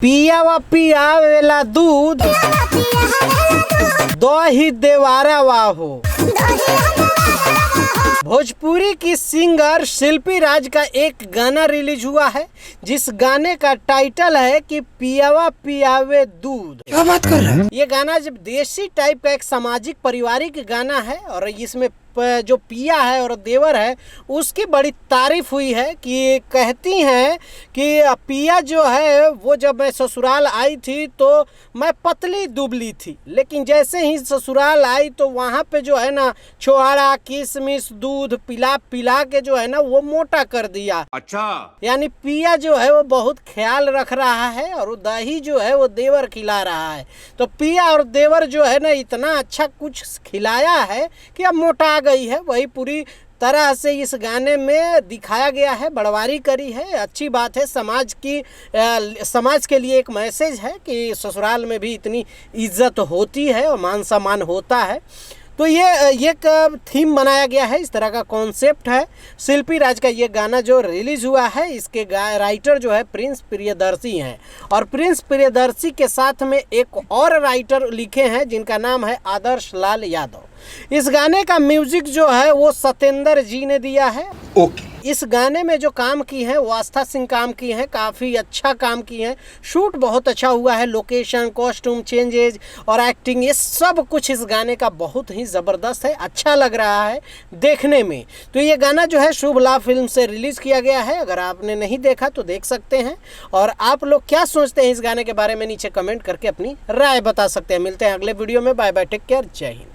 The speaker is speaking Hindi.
पियावा पियावेला दूध दही देवारा वाहो। भोजपुरी की सिंगर शिल्पी राज का एक गाना रिलीज हुआ है जिस गाने का टाइटल है कि पियावा पियावे दूध। क्या बात कर रहे हैं? ये गाना जब देसी टाइप का एक सामाजिक पारिवारिक गाना है और इसमें जो पिया है और देवर है उसकी बड़ी तारीफ हुई है कि कहती हैं कि पिया जो है वो जब मैं ससुराल आई थी तो मैं पतली दुबली थी, लेकिन जैसे ही ससुराल आई तो वहाँ पे जो है ना छोहाड़ा किशमिश दूध पिला पिला के जो है ना वो मोटा कर दिया। अच्छा, यानी पिया जो है वो बहुत ख्याल रख रहा है और दही जो है वो देवर खिला रहा है। तो पिया और देवर जो है ना इतना अच्छा कुछ खिलाया है कि अब मोटा गई है। वही पूरी तरह से इस गाने में दिखाया गया है, बड़वारी करी है। अच्छी बात है, समाज के लिए एक मैसेज है कि ससुराल में भी इतनी इज्जत होती है और मान सम्मान होता है। तो ये एक थीम बनाया गया है, इस तरह का कॉन्सेप्ट है। शिल्पी राज का ये गाना जो रिलीज हुआ है इसके राइटर जो है प्रिंस प्रियदर्शी हैं और प्रिंस प्रियदर्शी के साथ में एक और राइटर लिखे हैं जिनका नाम है आदर्श लाल यादव। इस गाने का म्यूजिक जो है वो सतेंद्र जी ने दिया है। ओके। इस गाने में जो काम की हैं वो आस्था सिंह काम की हैं, काफ़ी अच्छा काम की हैं। शूट बहुत अच्छा हुआ है, लोकेशन कॉस्ट्यूम चेंजेज और एक्टिंग ये सब कुछ इस गाने का बहुत ही ज़बरदस्त है, अच्छा लग रहा है देखने में। तो ये गाना जो है शुभ लाभ फिल्म से रिलीज़ किया गया है, अगर आपने नहीं देखा तो देख सकते हैं। और आप लोग क्या सोचते हैं इस गाने के बारे में नीचे कमेंट करके अपनी राय बता सकते हैं। मिलते हैं अगले वीडियो में, बाय बाय, टेक केयर, जय हिंद।